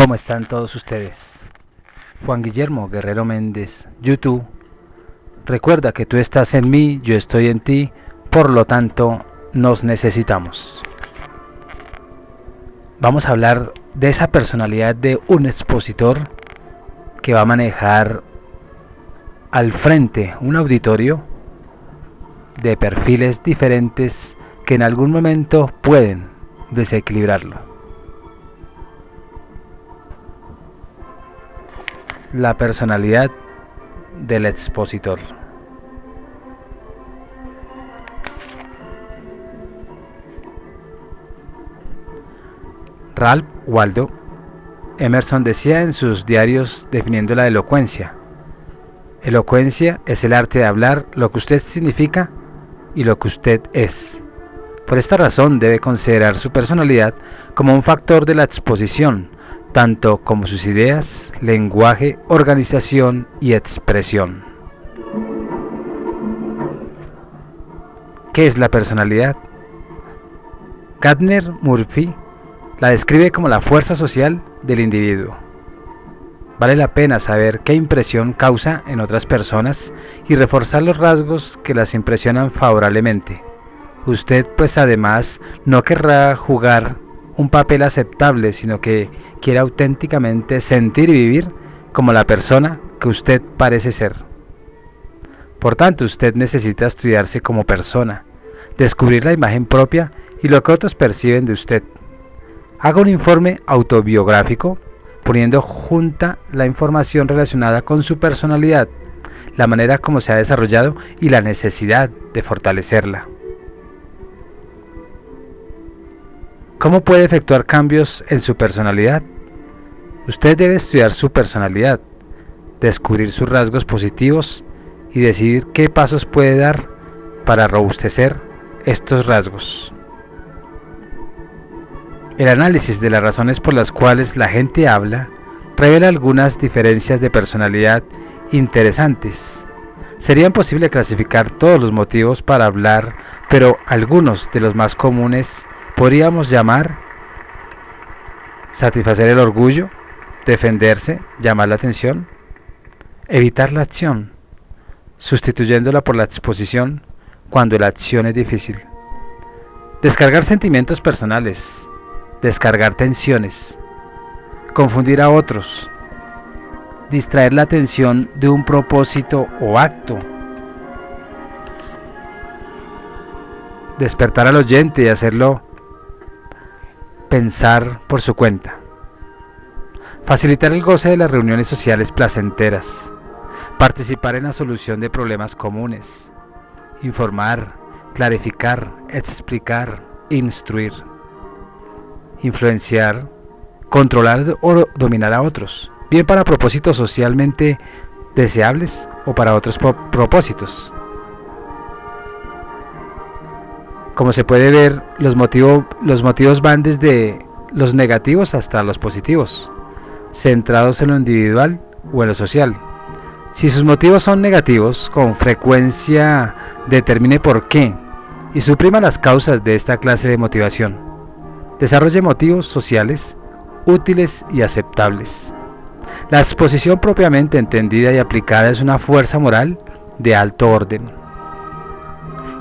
¿Cómo están todos ustedes? Juan Guillermo Guerrero Méndez, YouTube. Recuerda que tú estás en mí, yo estoy en ti, por lo tanto, nos necesitamos. Vamos a hablar de esa personalidad de un expositor que va a manejar al frente un auditorio de perfiles diferentes que en algún momento pueden desequilibrarlo. La personalidad del expositor. Ralph Waldo Emerson decía en sus diarios definiendo la elocuencia: elocuencia es el arte de hablar lo que usted significa y lo que usted es. Por esta razón debe considerar su personalidad como un factor de la exposición, tanto como sus ideas, lenguaje, organización y expresión. ¿Qué es la personalidad? Gardner Murphy la describe como la fuerza social del individuo. Vale la pena saber qué impresión causa en otras personas y reforzar los rasgos que las impresionan favorablemente. Usted pues además no querrá jugar un papel aceptable, sino que quiere auténticamente sentir y vivir como la persona que usted parece ser. Por tanto, usted necesita estudiarse como persona, descubrir la imagen propia y lo que otros perciben de usted. Haga un informe autobiográfico, poniendo junta la información relacionada con su personalidad, la manera como se ha desarrollado y la necesidad de fortalecerla. ¿Cómo puede efectuar cambios en su personalidad? Usted debe estudiar su personalidad, descubrir sus rasgos positivos y decidir qué pasos puede dar para robustecer estos rasgos. El análisis de las razones por las cuales la gente habla revela algunas diferencias de personalidad interesantes. Sería imposible clasificar todos los motivos para hablar, pero algunos de los más comunes podríamos llamar: satisfacer el orgullo, defenderse, llamar la atención, evitar la acción, sustituyéndola por la exposición cuando la acción es difícil, descargar sentimientos personales, descargar tensiones, confundir a otros, distraer la atención de un propósito o acto, despertar al oyente y hacerlo pensar por su cuenta, facilitar el goce de las reuniones sociales placenteras, participar en la solución de problemas comunes, informar, clarificar, explicar, instruir, influenciar, controlar o dominar a otros, bien para propósitos socialmente deseables o para otros propósitos. Como se puede ver, los motivos van desde los negativos hasta los positivos, centrados en lo individual o en lo social. Si sus motivos son negativos, con frecuencia determine por qué y suprima las causas de esta clase de motivación. Desarrolle motivos sociales útiles y aceptables. La exposición propiamente entendida y aplicada es una fuerza moral de alto orden.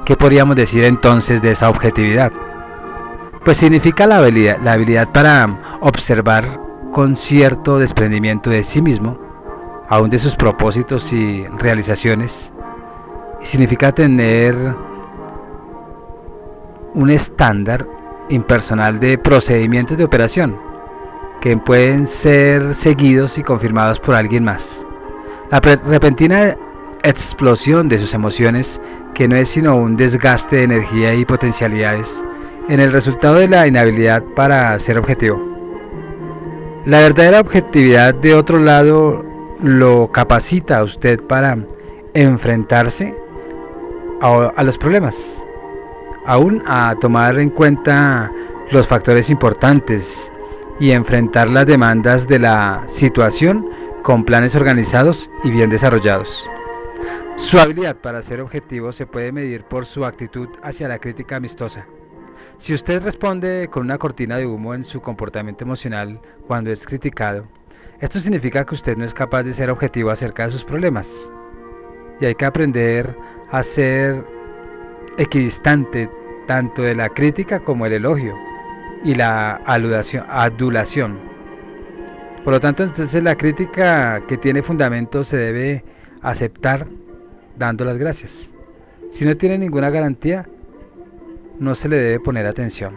¿Qué podríamos decir entonces de esa objetividad? Pues significa la habilidad para observar con cierto desprendimiento de sí mismo, aún de sus propósitos y realizaciones, y significa tener un estándar impersonal de procedimientos de operación que pueden ser seguidos y confirmados por alguien más. La repentina explosión de sus emociones, que no es sino un desgaste de energía y potencialidades, en el resultado de la inhabilidad para ser objetivo. La verdadera objetividad, de otro lado, lo capacita a usted para enfrentarse a los problemas, aún a tomar en cuenta los factores importantes y enfrentar las demandas de la situación con planes organizados y bien desarrollados. Su habilidad para ser objetivo se puede medir por su actitud hacia la crítica amistosa. Si usted responde con una cortina de humo en su comportamiento emocional cuando es criticado, esto significa que usted no es capaz de ser objetivo acerca de sus problemas. Y hay que aprender a ser equidistante tanto de la crítica como el elogio y la adulación. Por lo tanto, entonces la crítica que tiene fundamento se debe aceptar dando las gracias. Si no tiene ninguna garantía, no se le debe poner atención.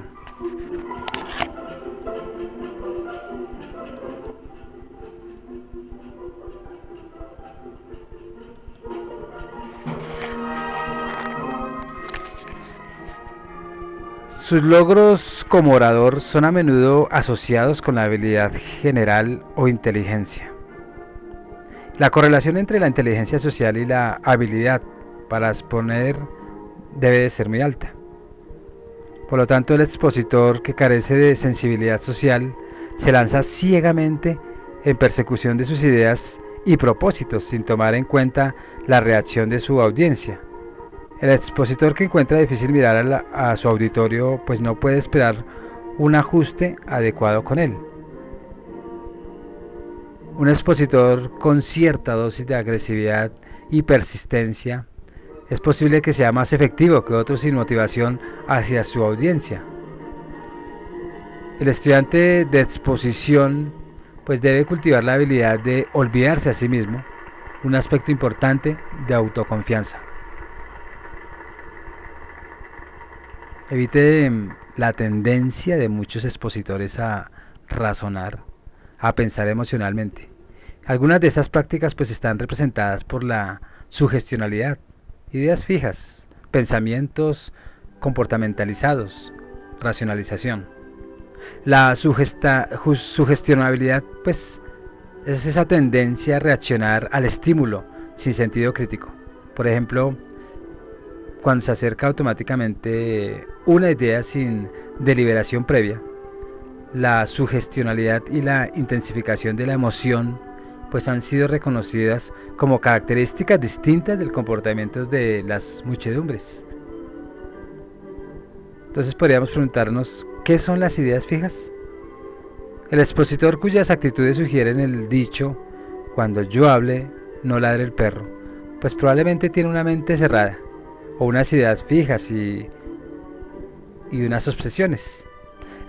Sus logros como orador son a menudo asociados con la habilidad general o inteligencia. La correlación entre la inteligencia social y la habilidad para exponer debe de ser muy alta. Por lo tanto, el expositor que carece de sensibilidad social se lanza ciegamente en persecución de sus ideas y propósitos sin tomar en cuenta la reacción de su audiencia. El expositor que encuentra difícil mirar a su auditorio pues no puede esperar un ajuste adecuado con él. Un expositor con cierta dosis de agresividad y persistencia es posible que sea más efectivo que otros sin motivación hacia su audiencia. El estudiante de exposición pues debe cultivar la habilidad de olvidarse a sí mismo, un aspecto importante de autoconfianza. Evite la tendencia de muchos expositores a razonar, a pensar emocionalmente. Algunas de estas prácticas pues están representadas por la sugestionalidad, ideas fijas, pensamientos comportamentalizados, racionalización. La sugestionabilidad pues es esa tendencia a reaccionar al estímulo sin sentido crítico. Por ejemplo, cuando se acerca automáticamente una idea sin deliberación previa, la sugestionalidad y la intensificación de la emoción pues han sido reconocidas como características distintas del comportamiento de las muchedumbres. Entonces podríamos preguntarnos, ¿qué son las ideas fijas? El expositor cuyas actitudes sugieren el dicho, cuando yo hable, no ladre el perro, pues probablemente tiene una mente cerrada, o unas ideas fijas y unas obsesiones.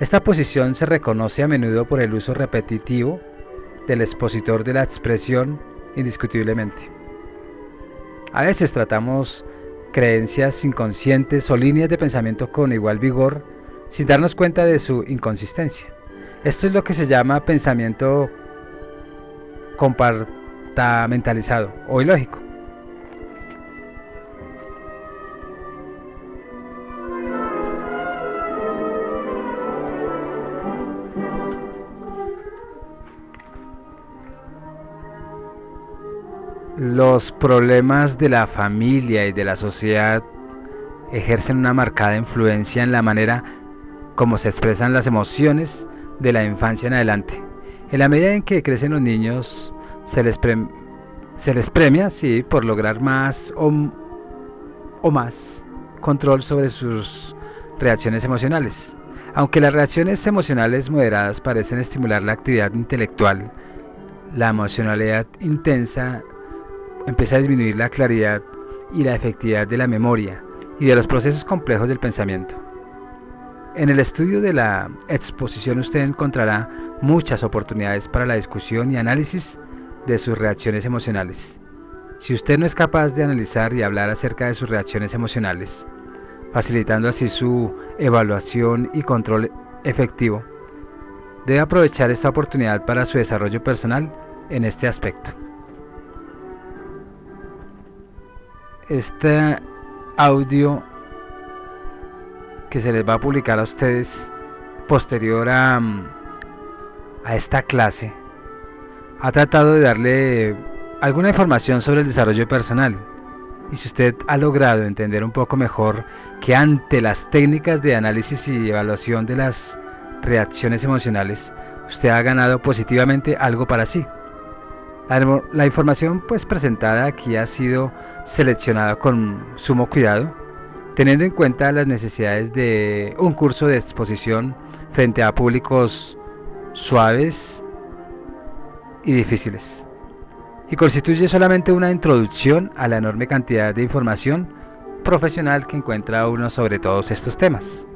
Esta posición se reconoce a menudo por el uso repetitivo del expositor de la expresión indiscutiblemente. A veces tratamos creencias inconscientes o líneas de pensamiento con igual vigor sin darnos cuenta de su inconsistencia. Esto es lo que se llama pensamiento compartamentalizado o ilógico. Los problemas de la familia y de la sociedad ejercen una marcada influencia en la manera como se expresan las emociones de la infancia en adelante. En la medida en que crecen los niños, se les premia, sí, por lograr más o más control sobre sus reacciones emocionales. Aunque las reacciones emocionales moderadas parecen estimular la actividad intelectual, la emocionalidad intensa empieza a disminuir la claridad y la efectividad de la memoria y de los procesos complejos del pensamiento. En el estudio de la exposición usted encontrará muchas oportunidades para la discusión y análisis de sus reacciones emocionales. Si usted no es capaz de analizar y hablar acerca de sus reacciones emocionales, facilitando así su evaluación y control efectivo, debe aprovechar esta oportunidad para su desarrollo personal en este aspecto. Este audio que se les va a publicar a ustedes posterior a esta clase ha tratado de darle alguna información sobre el desarrollo personal, y si usted ha logrado entender un poco mejor que ante las técnicas de análisis y evaluación de las reacciones emocionales usted ha ganado positivamente algo para sí. La información pues presentada aquí ha sido seleccionada con sumo cuidado teniendo en cuenta las necesidades de un curso de exposición frente a públicos suaves y difíciles, y constituye solamente una introducción a la enorme cantidad de información profesional que encuentra uno sobre todos estos temas.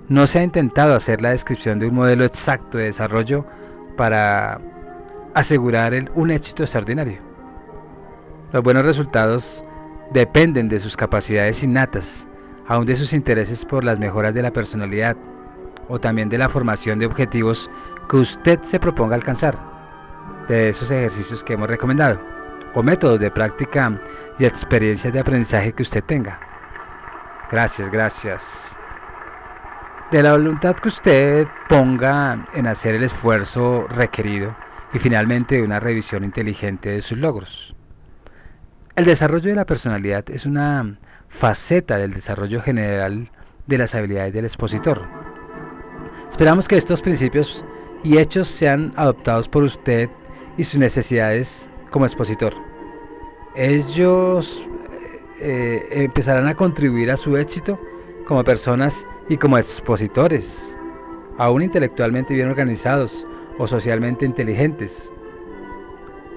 No se ha intentado hacer la descripción de un modelo exacto de desarrollo para asegurar un éxito extraordinario. Los buenos resultados dependen de sus capacidades innatas, aun de sus intereses por las mejoras de la personalidad, o también de la formación de objetivos que usted se proponga alcanzar, de esos ejercicios que hemos recomendado, o métodos de práctica y experiencias de aprendizaje que usted tenga. Gracias. De la voluntad que usted ponga en hacer el esfuerzo requerido y finalmente de una revisión inteligente de sus logros. El desarrollo de la personalidad es una faceta del desarrollo general de las habilidades del expositor. Esperamos que estos principios y hechos sean adoptados por usted y sus necesidades como expositor. Ellos empezarán a contribuir a su éxito como personas y como expositores, aún intelectualmente bien organizados o socialmente inteligentes,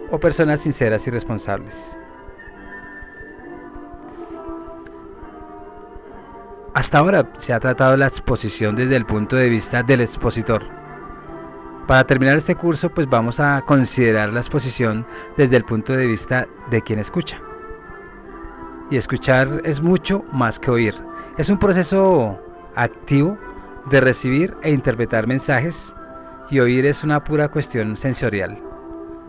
o personas sinceras y responsables. Hasta ahora se ha tratado la exposición desde el punto de vista del expositor. Para terminar este curso, pues vamos a considerar la exposición desde el punto de vista de quien escucha. Y escuchar es mucho más que oír. Es un proceso activo de recibir e interpretar mensajes, y oír es una pura cuestión sensorial.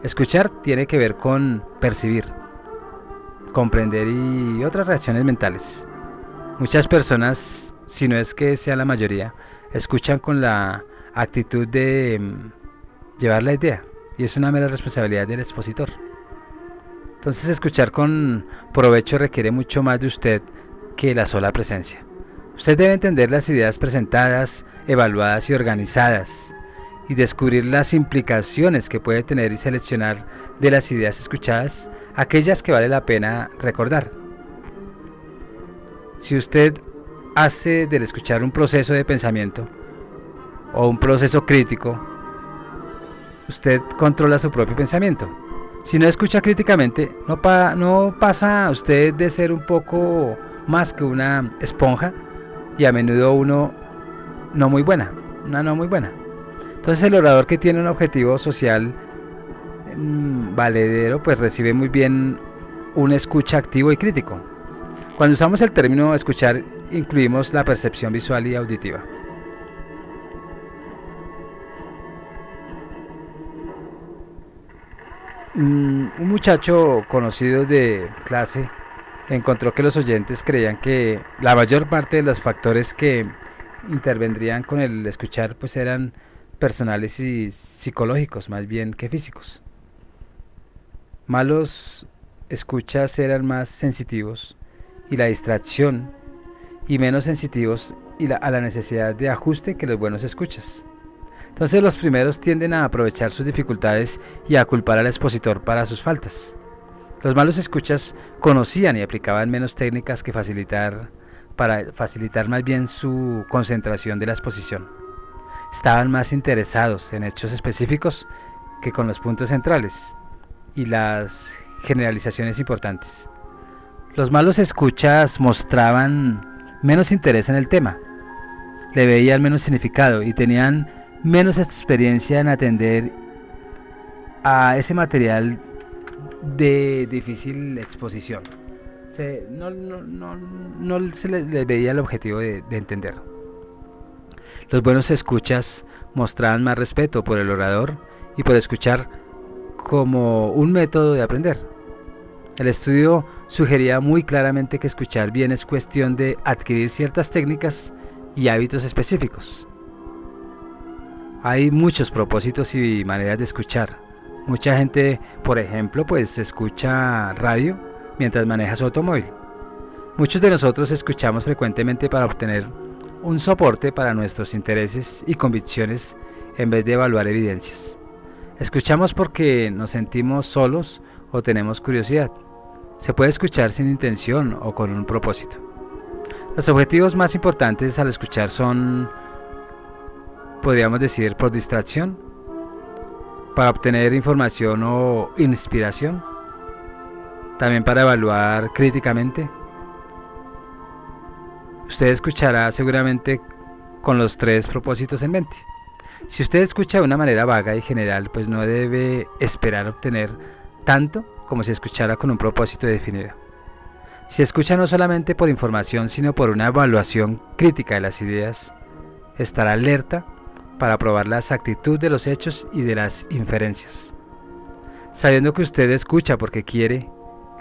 Escuchar tiene que ver con percibir, comprender y otras reacciones mentales. Muchas personas, si no es que sea la mayoría, escuchan con la actitud de llevar la idea, y es una mera responsabilidad del expositor. Entonces, escuchar con provecho requiere mucho más de usted que la sola presencia. Usted debe entender las ideas presentadas, evaluadas y organizadas, y descubrir las implicaciones que puede tener y seleccionar de las ideas escuchadas aquellas que vale la pena recordar. Si usted hace del escuchar un proceso de pensamiento o un proceso crítico, usted controla su propio pensamiento. Si no escucha críticamente, no pasa usted de ser un poco más que una esponja, y a menudo una no muy buena. Entonces, el orador que tiene un objetivo social valedero, pues recibe muy bien un escucha activo y crítico. Cuando usamos el término escuchar, incluimos la percepción visual y auditiva. Un muchacho conocido de clase encontró que los oyentes creían que la mayor parte de los factores que intervendrían con el escuchar pues eran personales y psicológicos más bien que físicos. Malos escuchas eran más sensitivos y la distracción, y menos sensitivos a la necesidad de ajuste que los buenos escuchas. Entonces, los primeros tienden a aprovechar sus dificultades y a culpar al expositor para sus faltas. Los malos escuchas conocían y aplicaban menos técnicas para facilitar más bien su concentración de la exposición. Estaban más interesados en hechos específicos que con los puntos centrales y las generalizaciones importantes. Los malos escuchas mostraban menos interés en el tema, le veían menos significado y tenían menos experiencia en atender a ese material de difícil exposición. No se les veía el objetivo de entender. Los buenos escuchas mostraban más respeto por el orador y por escuchar como un método de aprender. El estudio sugería muy claramente que escuchar bien es cuestión de adquirir ciertas técnicas y hábitos específicos. Hay muchos propósitos y maneras de escuchar. Mucha gente, por ejemplo, pues escucha radio mientras maneja su automóvil. Muchos de nosotros escuchamos frecuentemente para obtener un soporte para nuestros intereses y convicciones en vez de evaluar evidencias. Escuchamos porque nos sentimos solos o tenemos curiosidad. Se puede escuchar sin intención o con un propósito. Los objetivos más importantes al escuchar son, podríamos decir, por distracción, para obtener información o inspiración, también para evaluar críticamente. Usted escuchará seguramente con los tres propósitos en mente. Si usted escucha de una manera vaga y general, pues no debe esperar obtener tanto como si escuchara con un propósito definido. Si escucha no solamente por información, sino por una evaluación crítica de las ideas, estará alerta para probar la exactitud de los hechos y de las inferencias. Sabiendo que usted escucha porque quiere,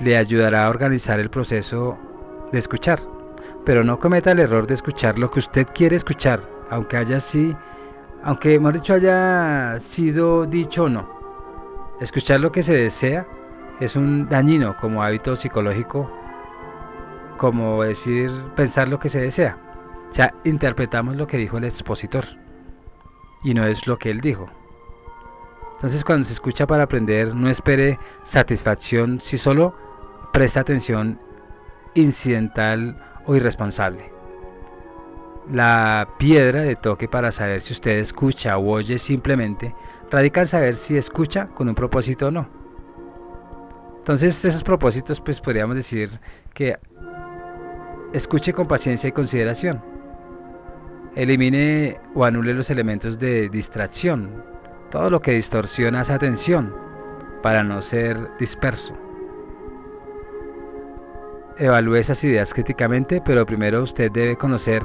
le ayudará a organizar el proceso de escuchar. Pero no cometa el error de escuchar lo que usted quiere escuchar, aunque mejor dicho haya sido dicho o no. Escuchar lo que se desea es un dañino como hábito psicológico, como decir pensar lo que se desea. O sea, interpretamos lo que dijo el expositor y no es lo que él dijo. Entonces, cuando se escucha para aprender, no espere satisfacción si solo presta atención incidental o irresponsable. La piedra de toque para saber si usted escucha o oye simplemente radica en saber si escucha con un propósito o no. Entonces, esos propósitos, pues podríamos decir que escuche con paciencia y consideración. Elimine o anule los elementos de distracción, todo lo que distorsiona esa atención para no ser disperso. Evalúe esas ideas críticamente, pero primero usted debe conocer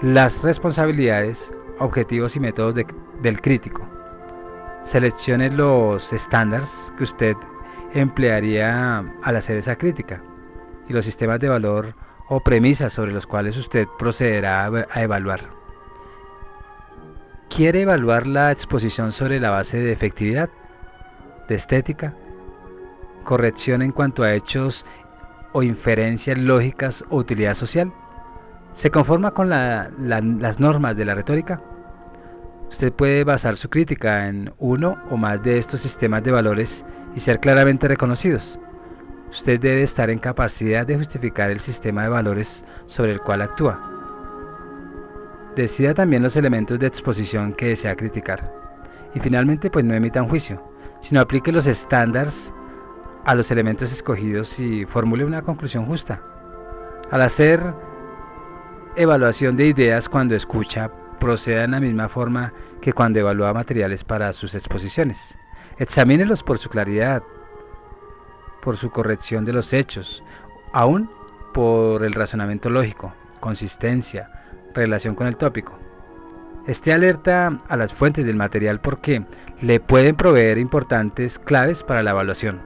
las responsabilidades, objetivos y métodos del crítico. Seleccione los estándares que usted emplearía al hacer esa crítica y los sistemas de valor o premisas sobre los cuales usted procederá a evaluar. ¿Quiere evaluar la exposición sobre la base de efectividad, de estética, corrección en cuanto a hechos o inferencias lógicas o utilidad social? ¿Se conforma con las normas de la retórica? Usted puede basar su crítica en uno o más de estos sistemas de valores y ser claramente reconocidos. Usted debe estar en capacidad de justificar el sistema de valores sobre el cual actúa. Decida también los elementos de exposición que desea criticar. Y finalmente, pues no emita un juicio, sino aplique los estándares a los elementos escogidos y formule una conclusión justa. Al hacer evaluación de ideas cuando escucha, proceda en la misma forma que cuando evalúa materiales para sus exposiciones. Examínelos por su claridad, por su corrección de los hechos, aún por el razonamiento lógico, consistencia, relación con el tópico. Esté alerta a las fuentes del material porque le pueden proveer importantes claves para la evaluación.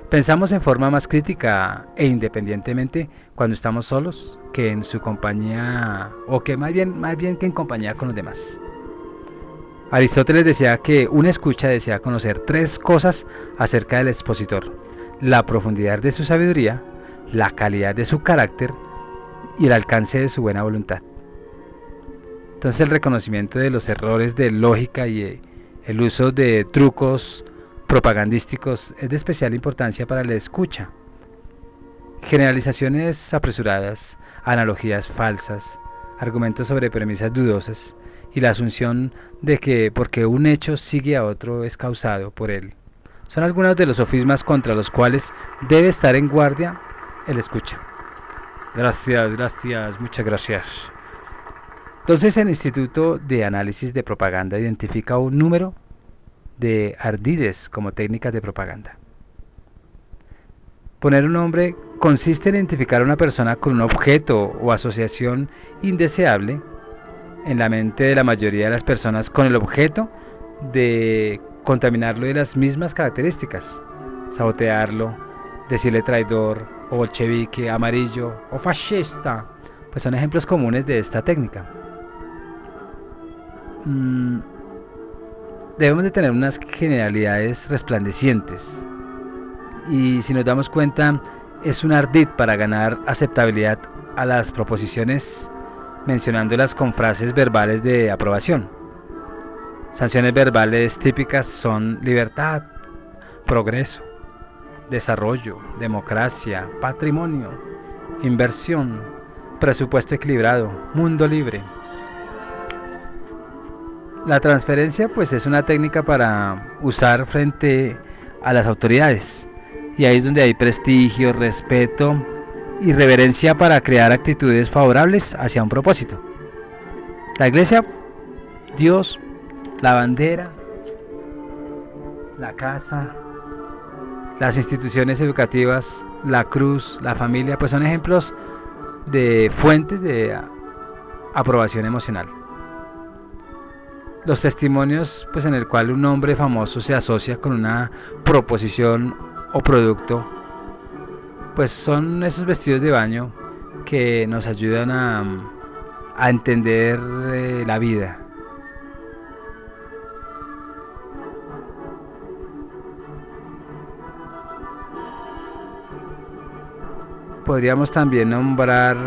Pensamos en forma más crítica e independientemente cuando estamos solos que en su compañía, o que más bien que en compañía con los demás. Aristóteles decía que una escucha desea conocer tres cosas acerca del expositor: la profundidad de su sabiduría, la calidad de su carácter y el alcance de su buena voluntad. Entonces, el reconocimiento de los errores de lógica y el uso de trucos propagandísticos es de especial importancia para la escucha. Generalizaciones apresuradas, analogías falsas, argumentos sobre premisas dudosas y la asunción de que porque un hecho sigue a otro es causado por él son algunos de los sofismas contra los cuales debe estar en guardia el escucha. Gracias, muchas gracias. Entonces, el Instituto de Análisis de Propaganda identifica un número de ardides como técnicas de propaganda. Poner un nombre consiste en identificar a una persona con un objeto o asociación indeseable en la mente de la mayoría de las personas con el objeto de contaminarlo de las mismas características, sabotearlo, decirle traidor o bolchevique, amarillo o fascista, pues son ejemplos comunes de esta técnica. Debemos de tener unas generalidades resplandecientes y si nos damos cuenta es un ardid para ganar aceptabilidad a las proposiciones mencionándolas con frases verbales de aprobación. Sanciones verbales típicas son libertad, progreso, desarrollo, democracia, patrimonio, inversión, presupuesto equilibrado, mundo libre. La transferencia pues es una técnica para usar frente a las autoridades, y ahí es donde hay prestigio, respeto y reverencia para crear actitudes favorables hacia un propósito. La iglesia, Dios, la bandera, la casa, las instituciones educativas, la cruz, la familia, pues son ejemplos de fuentes de aprobación emocional. Los testimonios pues en el cual un hombre famoso se asocia con una proposición o producto, pues son esos vestidos de baño que nos ayudan a entender la vida. Podríamos también nombrar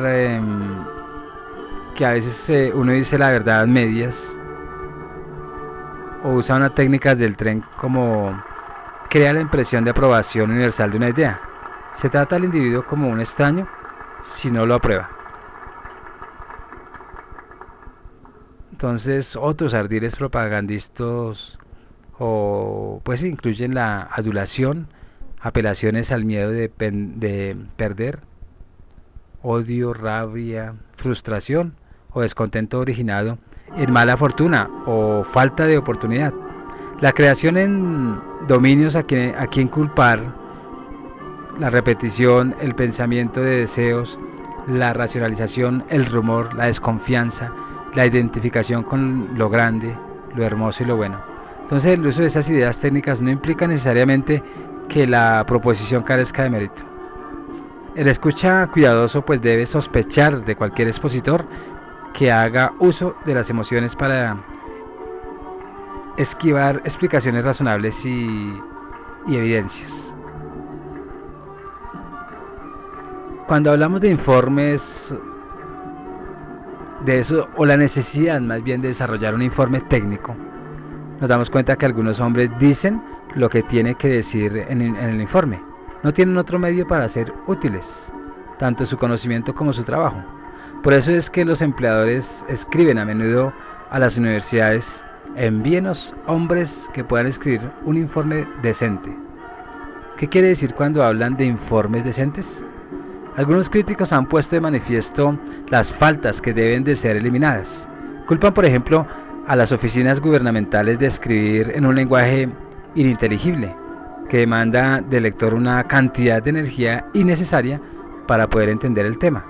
que a veces uno dice la verdad a medias, o usa unas técnicas del tren como crea la impresión de aprobación universal de una idea. Se trata al individuo como un extraño si no lo aprueba. Entonces otros ardiles propagandistas o pues incluyen la adulación, apelaciones al miedo de perder, odio, rabia, frustración o descontento originado en mala fortuna o falta de oportunidad. La creación en dominios a quien culpar, la repetición, el pensamiento de deseos, la racionalización, el rumor, la desconfianza, la identificación con lo grande, lo hermoso y lo bueno. Entonces el uso de esas ideas técnicas no implica necesariamente que la proposición carezca de mérito. El escucha cuidadoso pues debe sospechar de cualquier expositor que haga uso de las emociones para esquivar explicaciones razonables y evidencias. Cuando hablamos de informes, de eso, o la necesidad más bien de desarrollar un informe técnico, nos damos cuenta que algunos hombres dicen lo que tiene que decir en el informe. No tienen otro medio para ser útiles, tanto su conocimiento como su trabajo. Por eso es que los empleadores escriben a menudo a las universidades: envíenos hombres que puedan escribir un informe decente. ¿Qué quiere decir cuando hablan de informes decentes? Algunos críticos han puesto de manifiesto las faltas que deben de ser eliminadas. Culpan, por ejemplo, a las oficinas gubernamentales de escribir en un lenguaje ininteligible, que demanda del lector una cantidad de energía innecesaria para poder entender el tema.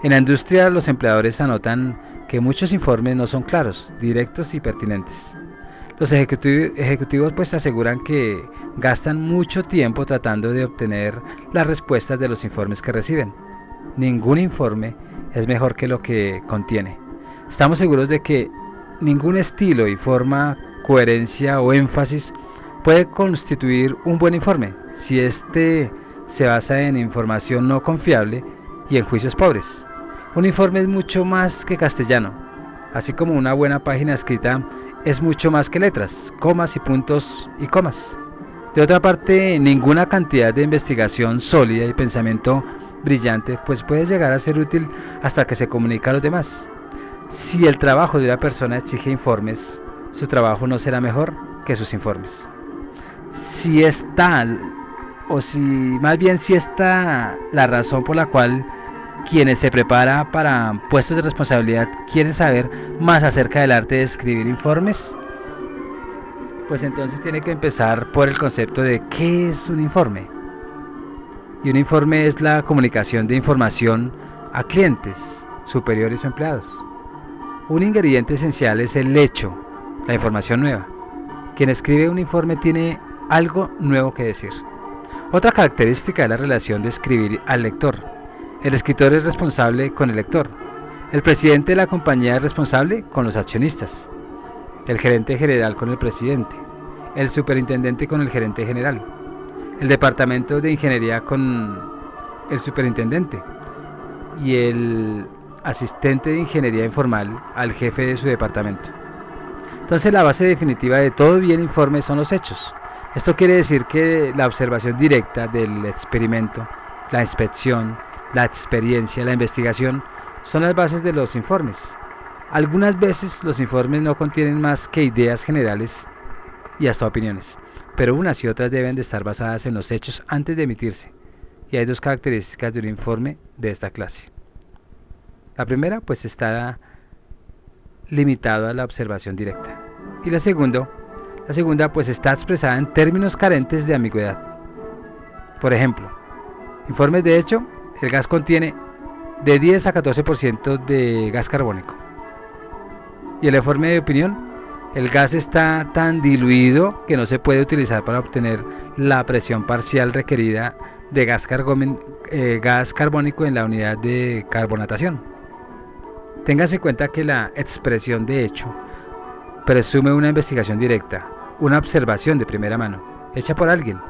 En la industria, los empleadores anotan que muchos informes no son claros, directos y pertinentes. Los ejecutivos pues aseguran que gastan mucho tiempo tratando de obtener las respuestas de los informes que reciben. Ningún informe es mejor que lo que contiene. Estamos seguros de que ningún estilo y forma, coherencia o énfasis puede constituir un buen informe si éste se basa en información no confiable y en juicios pobres. Un informe es mucho más que castellano, así como una buena página escrita es mucho más que letras, comas y puntos y comas. De otra parte, ninguna cantidad de investigación sólida y pensamiento brillante pues puede llegar a ser útil hasta que se comunica a los demás. Si el trabajo de una persona exige informes, su trabajo no será mejor que sus informes. Si está la razón por la cual quienes se preparan para puestos de responsabilidad quieren saber más acerca del arte de escribir informes, pues entonces tiene que empezar por el concepto de qué es un informe. Y un informe es la comunicación de información a clientes, superiores o empleados. Un ingrediente esencial es el hecho, la información nueva. Quien escribe un informe tiene algo nuevo que decir. Otra característica es la relación de escribir al lector. El escritor es responsable con el lector. El presidente de la compañía es responsable con los accionistas. El gerente general con el presidente. El superintendente con el gerente general. El departamento de ingeniería con el superintendente. Y el asistente de ingeniería informal al jefe de su departamento. Entonces la base definitiva de todo bien informe son los hechos. Esto quiere decir que la observación directa del experimento, la inspección, la experiencia, la investigación son las bases de los informes. Algunas veces los informes no contienen más que ideas generales y hasta opiniones, pero unas y otras deben de estar basadas en los hechos antes de emitirse. Y hay dos características de un informe de esta clase. La primera, pues está limitado a la observación directa. Y la segunda, pues está expresada en términos carentes de ambigüedad. Por ejemplo, informes de hecho, el gas contiene de 10 a 14% de gas carbónico. Y el informe de opinión, el gas está tan diluido que no se puede utilizar para obtener la presión parcial requerida de gas carbónico en la unidad de carbonatación. Téngase en cuenta que la expresión de hecho presume una investigación directa, una observación de primera mano, hecha por alguien,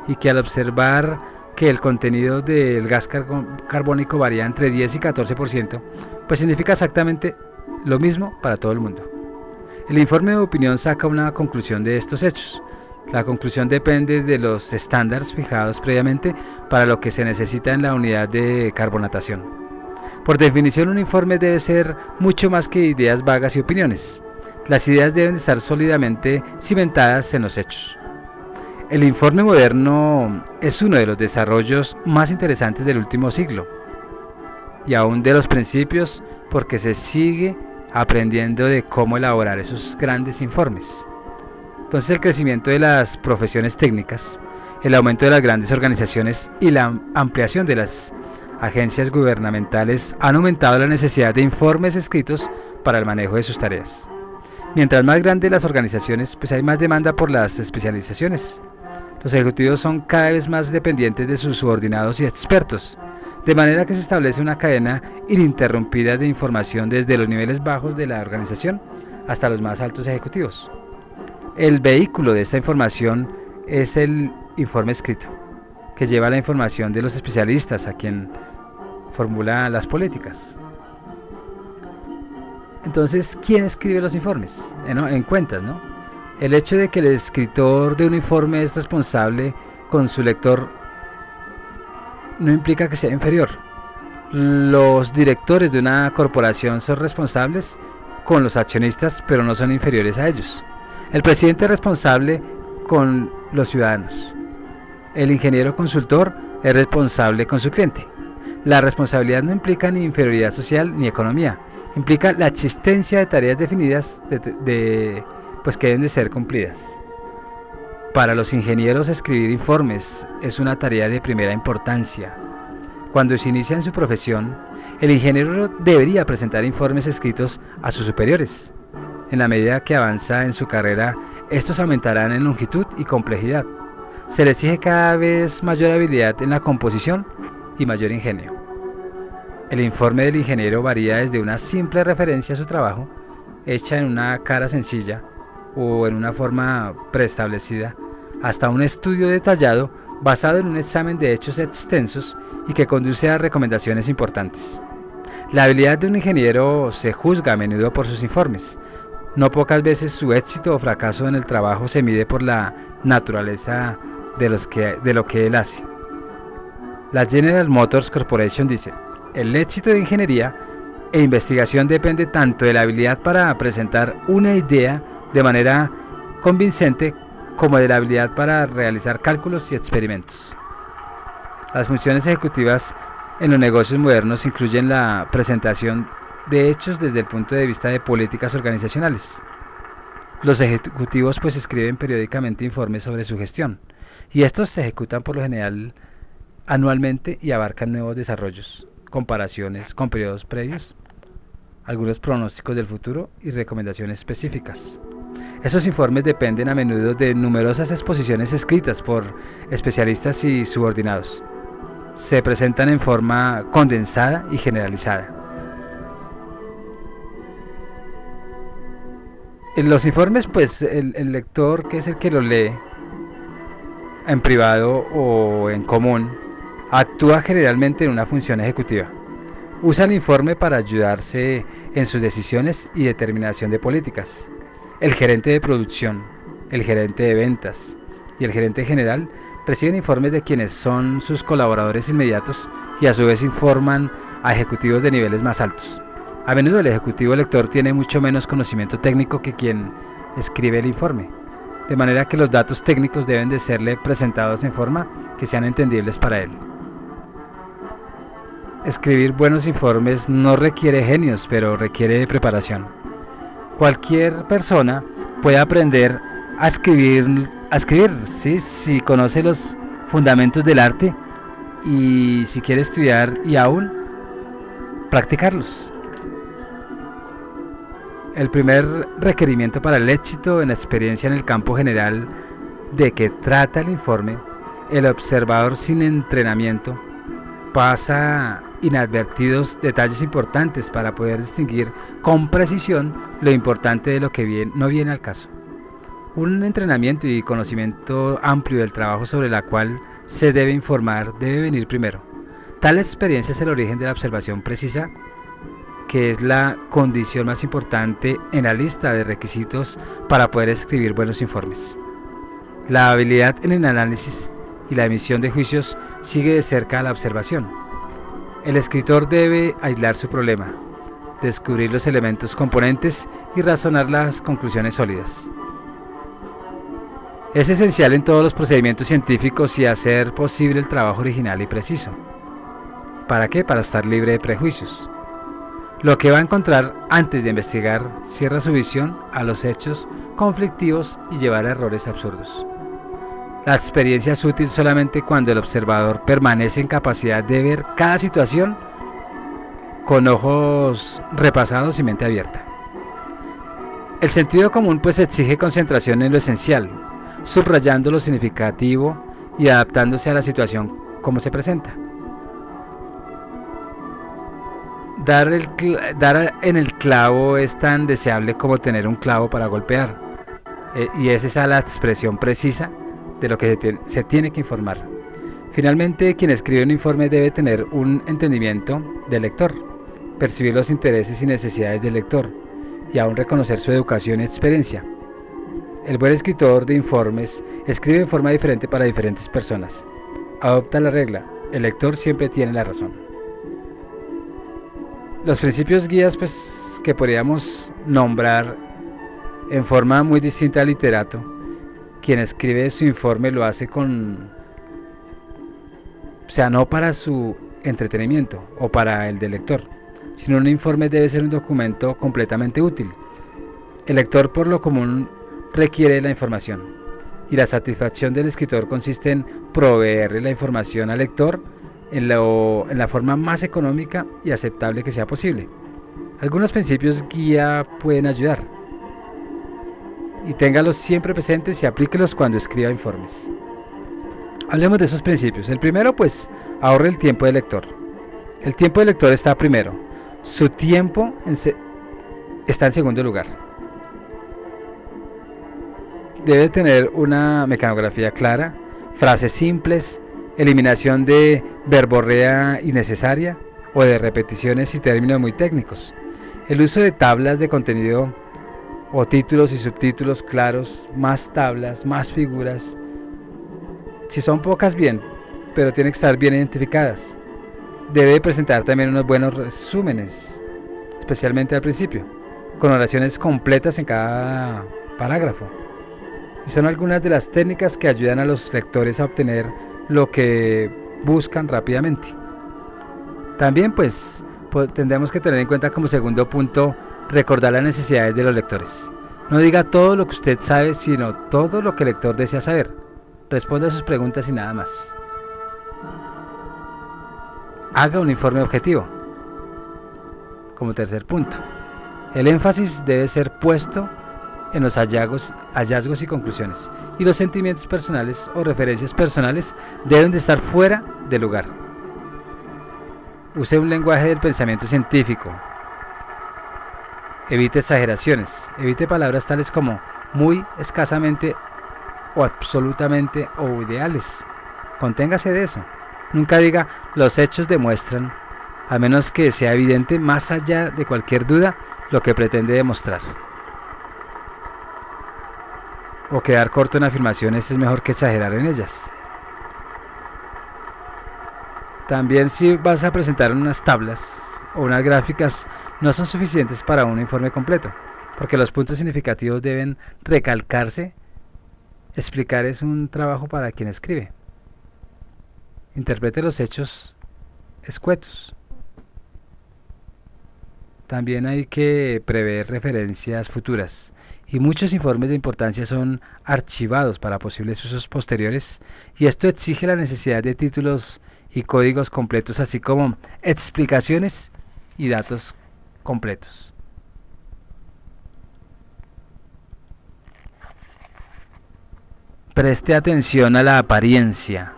y que al observar que el contenido del gas carbónico varía entre 10 y 14%, pues significa exactamente lo mismo para todo el mundo. El informe de opinión saca una conclusión de estos hechos. La conclusión depende de los estándares fijados previamente para lo que se necesita en la unidad de carbonatación. Por definición, un informe debe ser mucho más que ideas vagas y opiniones. Las ideas deben estar sólidamente cimentadas en los hechos. El informe moderno es uno de los desarrollos más interesantes del último siglo, y aún de los principios, porque se sigue aprendiendo de cómo elaborar esos grandes informes. Entonces, el crecimiento de las profesiones técnicas, el aumento de las grandes organizaciones y la ampliación de las agencias gubernamentales han aumentado la necesidad de informes escritos para el manejo de sus tareas. Mientras más grandes las organizaciones, pues hay más demanda por las especializaciones. Los ejecutivos son cada vez más dependientes de sus subordinados y expertos, de manera que se establece una cadena ininterrumpida de información desde los niveles bajos de la organización hasta los más altos ejecutivos. El vehículo de esta información es el informe escrito, que lleva la información de los especialistas a quien formula las políticas. Entonces, ¿quién escribe los informes? En cuentas, ¿no? El hecho de que el escritor de un informe es responsable con su lector no implica que sea inferior. Los directores de una corporación son responsables con los accionistas, pero no son inferiores a ellos. El presidente es responsable con los ciudadanos. El ingeniero consultor es responsable con su cliente. La responsabilidad no implica ni inferioridad social ni economía, implica la existencia de tareas definidas pues que deben de ser cumplidas. Para los ingenieros, escribir informes es una tarea de primera importancia. Cuando se inicia en su profesión, el ingeniero debería presentar informes escritos a sus superiores. En la medida que avanza en su carrera, estos aumentarán en longitud y complejidad. Se le exige cada vez mayor habilidad en la composición y mayor ingenio. El informe del ingeniero varía desde una simple referencia a su trabajo, hecha en una cara sencilla o en una forma preestablecida, hasta un estudio detallado basado en un examen de hechos extensos y que conduce a recomendaciones importantes. La habilidad de un ingeniero se juzga a menudo por sus informes. No pocas veces su éxito o fracaso en el trabajo se mide por la naturaleza de lo que él hace. La General Motors Corporation dice: el éxito de ingeniería e investigación depende tanto de la habilidad para presentar una idea de manera convincente como de la habilidad para realizar cálculos y experimentos. Las funciones ejecutivas en los negocios modernos incluyen la presentación de hechos desde el punto de vista de políticas organizacionales. Los ejecutivos pues escriben periódicamente informes sobre su gestión, y estos se ejecutan por lo general anualmente y abarcan nuevos desarrollos, comparaciones con periodos previos, algunos pronósticos del futuro y recomendaciones específicas. Esos informes dependen a menudo de numerosas exposiciones escritas por especialistas y subordinados. Se presentan en forma condensada y generalizada. En los informes, pues el lector, que es el que lo lee en privado o en común, actúa generalmente en una función ejecutiva. Usa el informe para ayudarse en sus decisiones y determinación de políticas. El gerente de producción, el gerente de ventas y el gerente general reciben informes de quienes son sus colaboradores inmediatos y a su vez informan a ejecutivos de niveles más altos. A menudo el ejecutivo lector tiene mucho menos conocimiento técnico que quien escribe el informe, de manera que los datos técnicos deben de serle presentados en forma que sean entendibles para él. Escribir buenos informes no requiere genios, pero requiere preparación. Cualquier persona puede aprender a escribir, ¿sí? Si conoce los fundamentos del arte y si quiere estudiar y aún practicarlos. El primer requerimiento para el éxito en la experiencia en el campo general de que trata el informe, el observador sin entrenamiento pasa inadvertidos detalles importantes para poder distinguir con precisión lo importante de lo que no viene al caso. Un entrenamiento y conocimiento amplio del trabajo sobre la cual se debe informar debe venir primero. Tal experiencia es el origen de la observación precisa, que es la condición más importante en la lista de requisitos para poder escribir buenos informes. La habilidad en el análisis y la emisión de juicios sigue de cerca a la observación. El escritor debe aislar su problema, descubrir los elementos componentes y razonar las conclusiones sólidas. Es esencial en todos los procedimientos científicos y hacer posible el trabajo original y preciso. ¿Para qué? Para estar libre de prejuicios. Lo que va a encontrar antes de investigar cierra su visión a los hechos conflictivos y llevar a errores absurdos. La experiencia es útil solamente cuando el observador permanece en capacidad de ver cada situación con ojos repasados y mente abierta. El sentido común pues exige concentración en lo esencial, subrayando lo significativo y adaptándose a la situación como se presenta. Dar en el clavo es tan deseable como tener un clavo para golpear, y es esa la expresión precisa de lo que se tiene que informar. Finalmente, quien escribe un informe debe tener un entendimiento del lector, percibir los intereses y necesidades del lector, y aún reconocer su educación y experiencia. El buen escritor de informes escribe en forma diferente para diferentes personas. Adopta la regla: el lector siempre tiene la razón. Los principios guías pues, que podríamos nombrar en forma muy distinta al literato. Quien escribe su informe lo hace no para su entretenimiento o para el del lector, sino un informe debe ser un documento completamente útil. El lector por lo común requiere la información, y la satisfacción del escritor consiste en proveerle la información al lector en la forma más económica y aceptable que sea posible. Algunos principios guía pueden ayudar, y téngalos siempre presentes y aplíquelos cuando escriba informes. Hablemos de esos principios. El primero, pues, ahorre el tiempo del lector. El tiempo del lector está primero. Su tiempo está en segundo lugar. Debe tener una mecanografía clara, frases simples, eliminación de verborrea innecesaria o de repeticiones y términos muy técnicos. El uso de tablas de contenido o títulos y subtítulos claros, más tablas, más figuras. Si son pocas, bien, pero tienen que estar bien identificadas. Debe presentar también unos buenos resúmenes, especialmente al principio, con oraciones completas en cada parágrafo. Y son algunas de las técnicas que ayudan a los lectores a obtener lo que buscan rápidamente. También pues tendremos que tener en cuenta como segundo punto recordar las necesidades de los lectores. No diga todo lo que usted sabe, sino todo lo que el lector desea saber. Responda a sus preguntas y nada más. Haga un informe objetivo. Como tercer punto, el énfasis debe ser puesto en los hallazgos y conclusiones, y los sentimientos personales o referencias personales deben de estar fuera de lugar. Use un lenguaje del pensamiento científico. Evite exageraciones, evite palabras tales como muy, escasamente o absolutamente o ideales. Conténgase de eso. Nunca diga los hechos demuestran, a menos que sea evidente más allá de cualquier duda lo que pretende demostrar. O quedar corto en afirmaciones es mejor que exagerar en ellas. También si vas a presentar unas tablas o unas gráficas, no son suficientes para un informe completo, porque los puntos significativos deben recalcarse. Explicar es un trabajo para quien escribe. Interprete los hechos escuetos. También hay que prever referencias futuras, y muchos informes de importancia son archivados para posibles usos posteriores, y esto exige la necesidad de títulos y códigos completos, así como explicaciones y datos completos. Preste atención a la apariencia.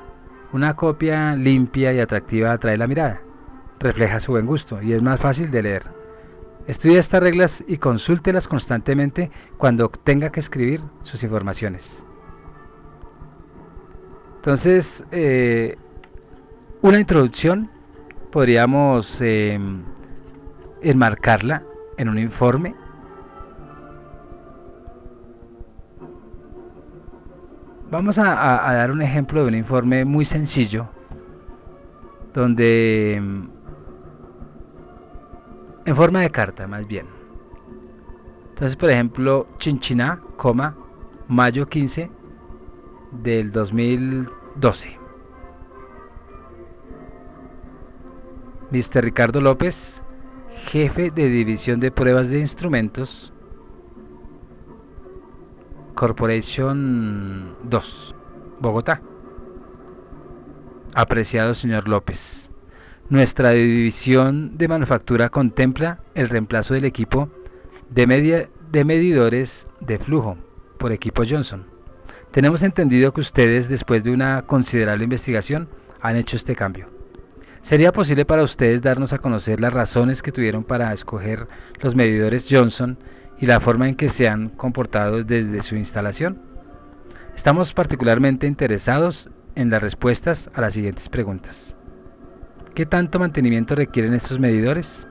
Una copia limpia y atractiva atrae la mirada, refleja su buen gusto y es más fácil de leer. Estudie estas reglas y consúltelas constantemente cuando tenga que escribir sus informaciones. Entonces, una introducción podríamos enmarcarla en un informe. Vamos a dar un ejemplo de un informe muy sencillo, donde en forma de carta más bien. Entonces, por ejemplo, Chinchiná, mayo 15 del 2012. Mr. Ricardo López, jefe de división de pruebas de instrumentos, Corporation 2, Bogotá. Apreciado señor López, nuestra división de manufactura contempla el reemplazo del equipo de medidores de flujo por equipo Johnson. Tenemos entendido que ustedes, después de una considerable investigación, han hecho este cambio. ¿Sería posible para ustedes darnos a conocer las razones que tuvieron para escoger los medidores Johnson y la forma en que se han comportado desde su instalación? Estamos particularmente interesados en las respuestas a las siguientes preguntas. ¿Qué tanto mantenimiento requieren estos medidores?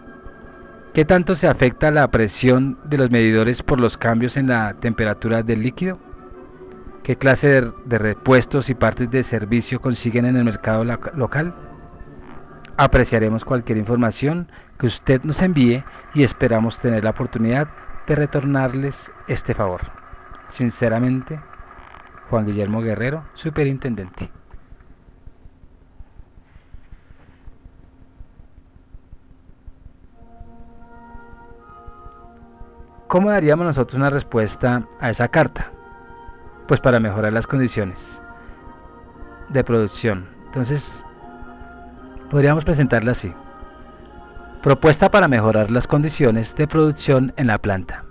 ¿Qué tanto se afecta la presión de los medidores por los cambios en la temperatura del líquido? ¿Qué clase de repuestos y partes de servicio consiguen en el mercado local? Apreciaremos cualquier información que usted nos envíe y esperamos tener la oportunidad de retornarles este favor. Sinceramente, Juan Guillermo Guerrero, Superintendente. ¿Cómo daríamos nosotros una respuesta a esa carta? Pues para mejorar las condiciones de producción. Entonces, podríamos presentarla así. Propuesta para mejorar las condiciones de producción en la planta.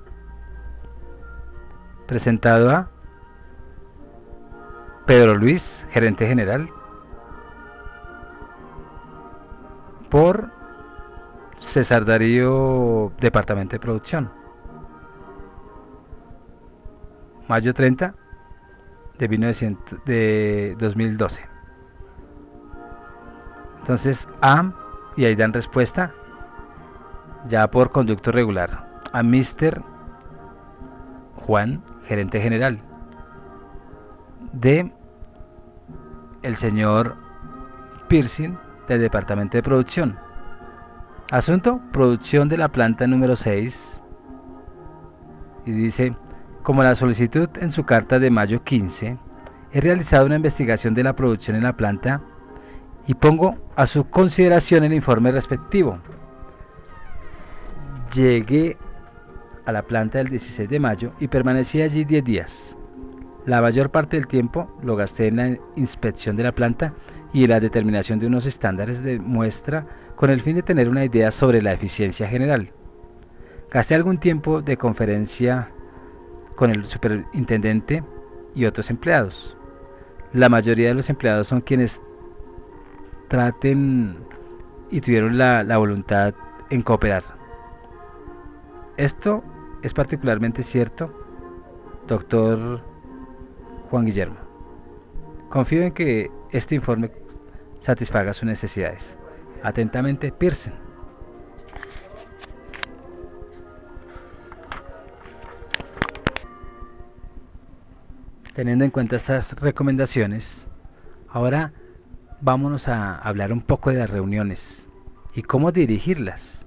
Presentado a Pedro Luis, gerente general, por César Darío, departamento de producción. Mayo 30 de 2012. Entonces, y ahí dan respuesta ya por conducto regular a Mr. Juan, gerente general, de el señor Piercing, del departamento de producción. Asunto: producción de la planta número 6. Y dice: como la solicitud en su carta de mayo 15, he realizado una investigación de la producción en la planta y pongo a su consideración el informe respectivo. Llegué a la planta el 16 de mayo y permanecí allí 10 días. La mayor parte del tiempo lo gasté en la inspección de la planta y en la determinación de unos estándares de muestra con el fin de tener una idea sobre la eficiencia general. Gasté algún tiempo de conferencia con el superintendente y otros empleados. La mayoría de los empleados son quienes traten y tuvieron la voluntad en cooperar. Esto es particularmente cierto, doctor Juan Guillermo. Confío en que este informe satisfaga sus necesidades. Atentamente, Pearson. Teniendo en cuenta estas recomendaciones, ahora vámonos a hablar un poco de las reuniones y cómo dirigirlas.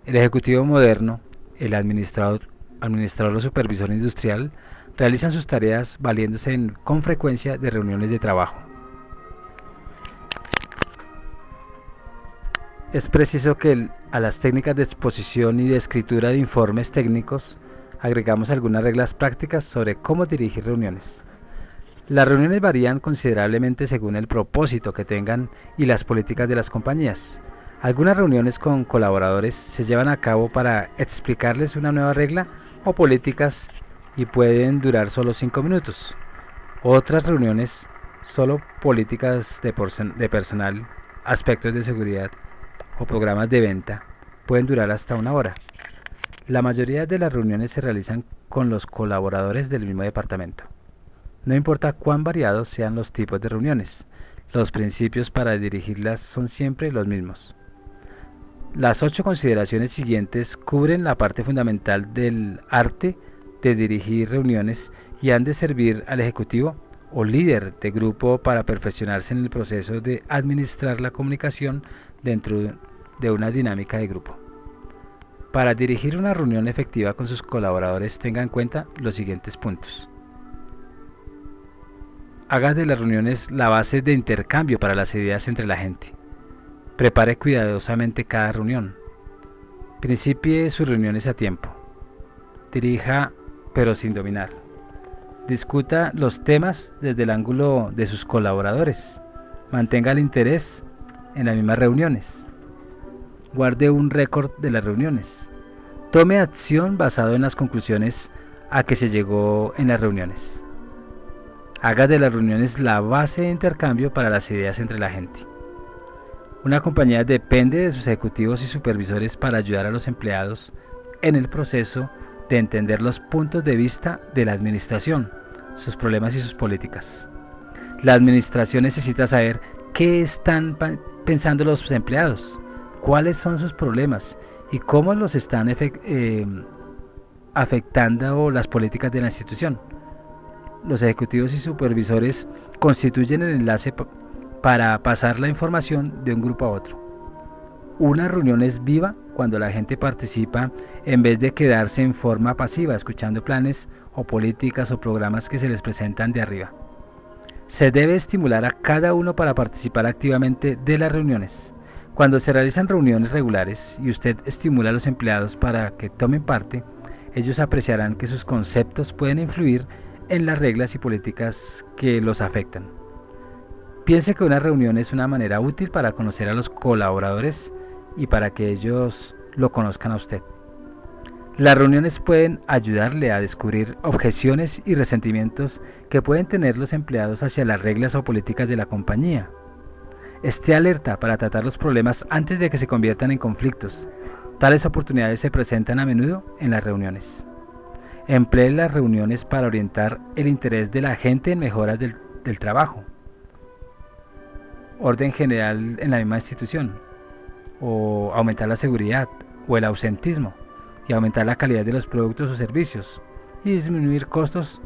El ejecutivo moderno, el administrador o supervisor industrial, realizan sus tareas valiéndose con frecuencia de reuniones de trabajo. Es preciso que a las técnicas de exposición y de escritura de informes técnicos agregamos algunas reglas prácticas sobre cómo dirigir reuniones. Las reuniones varían considerablemente según el propósito que tengan y las políticas de las compañías. Algunas reuniones con colaboradores se llevan a cabo para explicarles una nueva regla o políticas y pueden durar solo 5 minutos. Otras reuniones, solo políticas de personal, aspectos de seguridad o programas de venta, pueden durar hasta 1 hora. La mayoría de las reuniones se realizan con los colaboradores del mismo departamento. No importa cuán variados sean los tipos de reuniones, los principios para dirigirlas son siempre los mismos. Las 8 consideraciones siguientes cubren la parte fundamental del arte de dirigir reuniones y han de servir al ejecutivo o líder de grupo para perfeccionarse en el proceso de administrar la comunicación dentro de una dinámica de grupo. Para dirigir una reunión efectiva con sus colaboradores, tenga en cuenta los siguientes puntos. Haga de las reuniones la base de intercambio para las ideas entre la gente. Prepare cuidadosamente cada reunión. Principie sus reuniones a tiempo. Dirija, pero sin dominar. Discuta los temas desde el ángulo de sus colaboradores. Mantenga el interés en las mismas reuniones. Guarde un récord de las reuniones. Tome acción basado en las conclusiones a que se llegó en las reuniones. Haga de las reuniones la base de intercambio para las ideas entre la gente. Una compañía depende de sus ejecutivos y supervisores para ayudar a los empleados en el proceso de entender los puntos de vista de la administración, sus problemas y sus políticas. La administración necesita saber qué están pensando los empleados, cuáles son sus problemas y cómo los están afectando las políticas de la institución. Los ejecutivos y supervisores constituyen el enlace para pasar la información de un grupo a otro. Una reunión es viva cuando la gente participa en vez de quedarse en forma pasiva escuchando planes o políticas o programas que se les presentan de arriba. Se debe estimular a cada uno para participar activamente de las reuniones. Cuando se realizan reuniones regulares y usted estimula a los empleados para que tomen parte, ellos apreciarán que sus conceptos pueden influir en las reglas y políticas que los afectan. Piense que una reunión es una manera útil para conocer a los colaboradores y para que ellos lo conozcan a usted. Las reuniones pueden ayudarle a descubrir objeciones y resentimientos que pueden tener los empleados hacia las reglas o políticas de la compañía. Esté alerta para tratar los problemas antes de que se conviertan en conflictos. Tales oportunidades se presentan a menudo en las reuniones. Emplee las reuniones para orientar el interés de la gente en mejoras del trabajo, orden general en la misma institución, o aumentar la seguridad o el ausentismo, y aumentar la calidad de los productos o servicios, y disminuir costos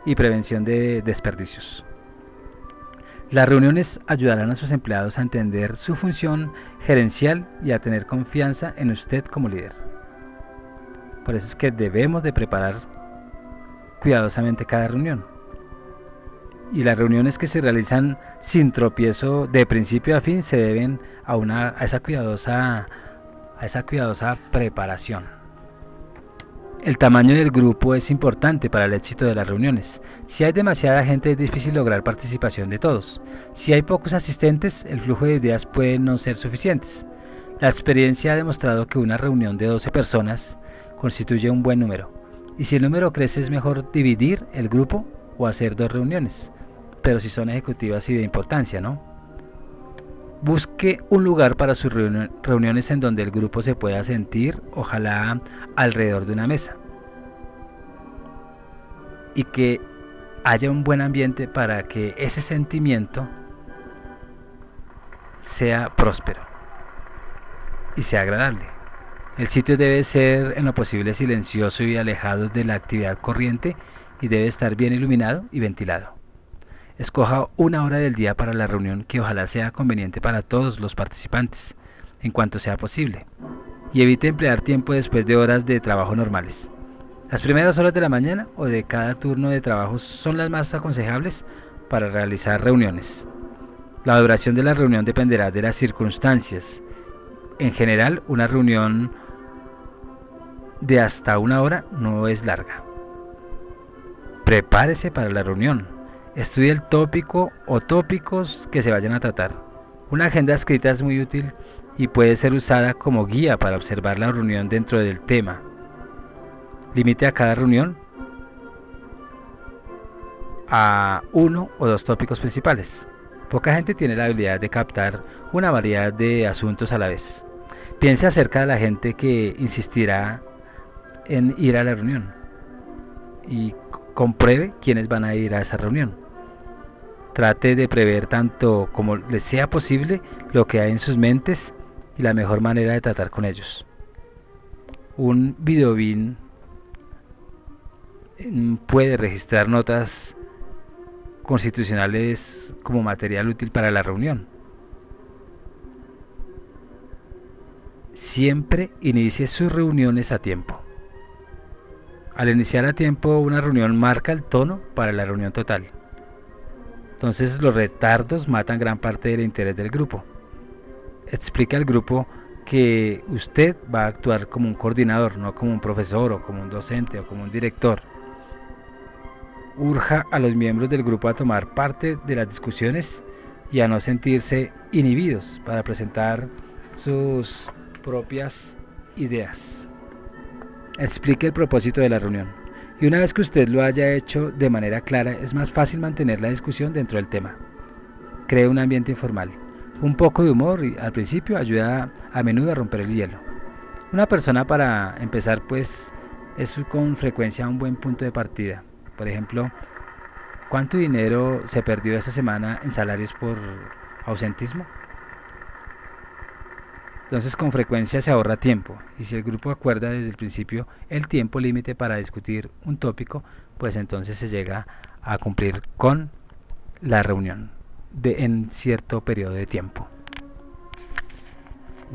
y prevención de desperdicios. Las reuniones ayudarán a sus empleados a entender su función gerencial y a tener confianza en usted como líder. Por eso es que debemos de preparar cuidadosamente cada reunión. Y las reuniones que se realizan sin tropiezo de principio a fin se deben a esa cuidadosa preparación. El tamaño del grupo es importante para el éxito de las reuniones. Si hay demasiada gente es difícil lograr participación de todos. Si hay pocos asistentes, el flujo de ideas puede no ser suficientes. La experiencia ha demostrado que una reunión de 12 personas constituye un buen número. Y si el número crece es mejor dividir el grupo o hacer 2 reuniones. Pero si son ejecutivas y de importancia, ¿no? Busque un lugar para sus reuniones en donde el grupo se pueda sentir, ojalá alrededor de una mesa. Y que haya un buen ambiente para que ese sentimiento sea próspero y sea agradable. El sitio debe ser en lo posible silencioso y alejado de la actividad corriente y debe estar bien iluminado y ventilado. Escoja una hora del día para la reunión que ojalá sea conveniente para todos los participantes, en cuanto sea posible, y evite emplear tiempo después de horas de trabajo normales. Las primeras horas de la mañana o de cada turno de trabajo son las más aconsejables para realizar reuniones. La duración de la reunión dependerá de las circunstancias. En general, una reunión de hasta una hora no es larga. Prepárese para la reunión. Estudie el tópico o tópicos que se vayan a tratar. Una agenda escrita es muy útil y puede ser usada como guía para observar la reunión dentro del tema. Limite a cada reunión a uno o dos tópicos principales. Poca gente tiene la habilidad de captar una variedad de asuntos a la vez. Piense acerca de la gente que insistirá en ir a la reunión y compruebe quiénes van a ir a esa reunión. Trate de prever tanto como les sea posible lo que hay en sus mentes y la mejor manera de tratar con ellos. Un videobin puede registrar notas constitucionales como material útil para la reunión. Siempre inicie sus reuniones a tiempo. Al iniciar a tiempo una reunión marca el tono para la reunión total. Entonces los retardos matan gran parte del interés del grupo. Explique al grupo que usted va a actuar como un coordinador, no como un profesor o como un docente o como un director. Urja a los miembros del grupo a tomar parte de las discusiones y a no sentirse inhibidos para presentar sus propias ideas. Explique el propósito de la reunión y una vez que usted lo haya hecho de manera clara es más fácil mantener la discusión dentro del tema. Cree un ambiente informal. Un poco de humor al principio ayuda a menudo a romper el hielo. Una persona para empezar pues es con frecuencia un buen punto de partida. Por ejemplo, ¿cuánto dinero se perdió esta semana en salarios por ausentismo? Entonces con frecuencia se ahorra tiempo y si el grupo acuerda desde el principio el tiempo límite para discutir un tópico, pues entonces se llega a cumplir con la reunión en cierto periodo de tiempo.